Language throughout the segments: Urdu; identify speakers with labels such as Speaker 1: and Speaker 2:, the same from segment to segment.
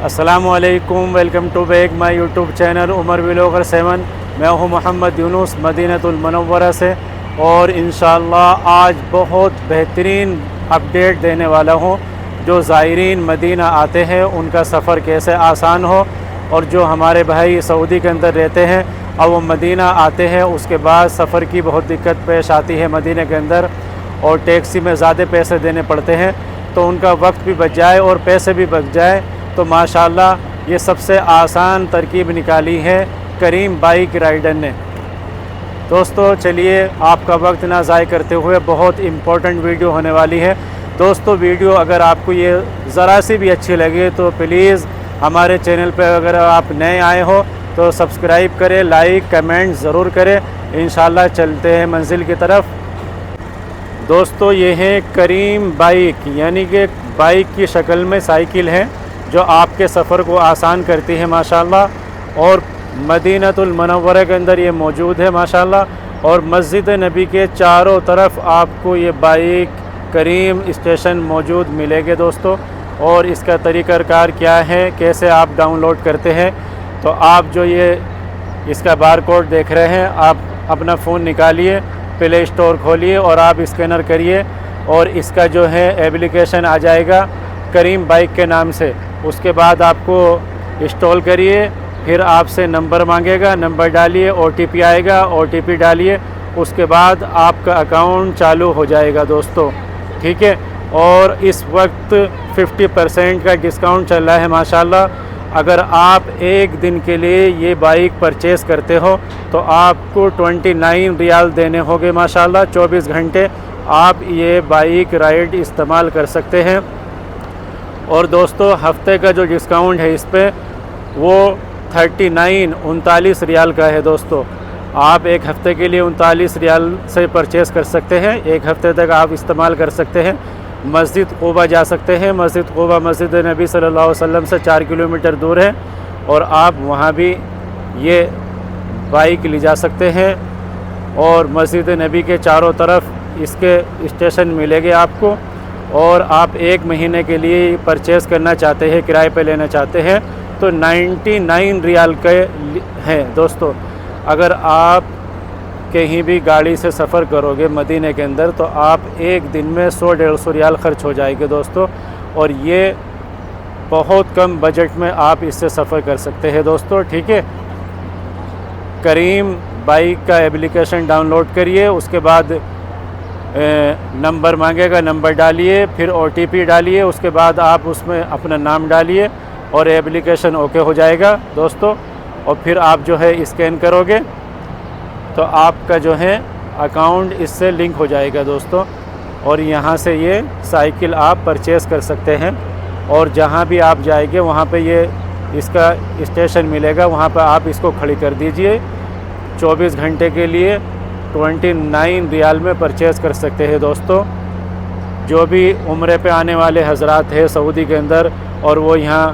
Speaker 1: السلام علیکم، welcome to back my YouTube channel Umar vlogger 7۔ میں ہوں محمد یونس مدینۃ المنورہ سے، اور انشاءاللہ آج بہت بہترین اپڈیٹ دینے والا ہوں۔ جو زائرین مدینہ آتے ہیں ان کا سفر کیسے آسان ہو، اور جو ہمارے بھائی سعودی کے اندر رہتے ہیں اور وہ مدینہ آتے ہیں اس کے بعد سفر کی بہت دقت پیش آتی ہے مدینہ کے اندر، اور ٹیکسی میں زیادہ پیسے دینے پڑتے ہیں، تو ان کا وقت بھی بچ جائے اور پیسے بھی بچ جائے، تو ماشاءاللہ یہ سب سے آسان ترکیب نکالی ہے کریم بائک رائڈر نے۔ دوستو چلیے آپ کا وقت نہ ضائع کرتے ہوئے بہت امپورٹنٹ ویڈیو ہونے والی ہے۔ دوستو ویڈیو اگر آپ کو یہ ذرا سی بھی اچھی لگے تو پلیز ہمارے چینل پہ اگر آپ نئے آئے ہو تو سبسکرائب کریں، لائک کمنٹ ضرور کریں۔ انشاءاللہ چلتے ہیں منزل کی طرف۔ دوستو یہ ہے کریم بائک، یعنی کہ بائک کی شکل میں سائیکل ہے جو آپ کے سفر کو آسان کرتی ہے ماشاءاللہ، اور مدینۃ المنورہ کے اندر یہ موجود ہے ماشاءاللہ، اور مسجد نبی کے چاروں طرف آپ کو یہ بائک کریم اسٹیشن موجود ملے گے دوستو۔ اور اس کا طریقہ کار کیا ہے، کیسے آپ ڈاؤن لوڈ کرتے ہیں، تو آپ جو یہ اس کا بار کوڈ دیکھ رہے ہیں، آپ اپنا فون نکالیے، پلے اسٹور کھولیے اور آپ اسکینر کریے، اور اس کا جو ہے ایپلیکیشن آ جائے گا کریم بائک کے نام سے۔ اس کے بعد آپ کو انسٹال کریے، پھر آپ سے نمبر مانگے گا، نمبر ڈالیے، او ٹی پی آئے گا، او ٹی پی ڈالیے، اس کے بعد آپ کا اکاؤنٹ چالو ہو جائے گا دوستو، ٹھیک ہے۔ اور اس وقت 50% کا ڈسکاؤنٹ چل رہا ہے ماشاءاللہ۔ اگر آپ ایک دن کے لیے یہ بائک پرچیز کرتے ہو تو آپ کو 29 ریال دینے ہوگے ماشاءاللہ۔ 24 گھنٹے آپ یہ بائک رائڈ استعمال کر سکتے ہیں۔ اور دوستو ہفتے کا جو ڈسکاؤنٹ ہے اس پہ وہ 39 ریال کا ہے دوستو۔ آپ ایک ہفتے کے لیے 39 ریال سے پرچیز کر سکتے ہیں، ایک ہفتے تک آپ استعمال کر سکتے ہیں۔ مسجد قباء جا سکتے ہیں، مسجد قباء مسجد نبی صلی اللہ علیہ وسلم سے 4 کلومیٹر دور ہے، اور آپ وہاں بھی یہ بائک لے جا سکتے ہیں، اور مسجد نبی کے چاروں طرف اس کے اسٹیشن ملے گے آپ کو۔ اور آپ ایک مہینے کے لیے پرچیز کرنا چاہتے ہیں، کرائے پہ لینا چاہتے ہیں تو 99 ریال کے ہیں دوستو۔ اگر آپ کہیں بھی گاڑی سے سفر کرو گے مدینہ کے اندر تو آپ ایک دن میں 100-150 ریال خرچ ہو جائے گے دوستو، اور یہ بہت کم بجٹ میں آپ اس سے سفر کر سکتے ہیں دوستو، ٹھیک ہے۔ کریم بائک کا ایپلیکیشن ڈاؤن لوڈ کریے، اس کے بعد نمبر مانگے گا، نمبر ڈالیے، پھر او ٹی پی ڈالیے، اس کے بعد آپ اس میں اپنا نام ڈالیے اور ایپلیکیشن اوکے ہو جائے گا دوستو۔ اور پھر آپ جو ہے اسکین کرو گے تو آپ کا جو ہے اکاؤنٹ اس سے لنک ہو جائے گا دوستو، اور یہاں سے یہ سائیکل آپ پرچیز کر سکتے ہیں، اور جہاں بھی آپ جائیں گے وہاں پہ یہ اس کا اسٹیشن ملے گا، وہاں پہ آپ اس کو کھڑی کر دیجئے۔ 24 گھنٹے کے لیے 29 ریال میں پرچیز کر سکتے ہیں دوستو۔ جو بھی عمرے پہ آنے والے حضرات ہیں سعودی کے اندر اور وہ یہاں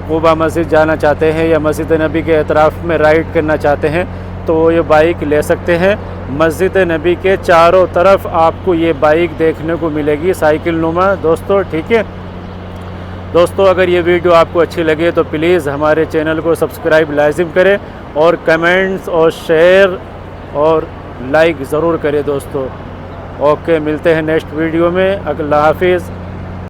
Speaker 1: قباء مسجد جانا چاہتے ہیں یا مسجد نبی کے اطراف میں رائڈ کرنا چاہتے ہیں تو وہ یہ بائک لے سکتے ہیں۔ مسجد نبی کے چاروں طرف آپ کو یہ بائک دیکھنے کو ملے گی سائیکل نما دوستو، ٹھیک ہے۔ دوستو اگر یہ ویڈیو آپ کو اچھی لگے تو پلیز ہمارے چینل کو سبسکرائب لازم کریں، اور کمنٹس اور شیئر اور لائک ضرور کریں دوستو۔ اوکے، ملتے ہیں نیکسٹ ویڈیو میں۔ اللہ حافظ۔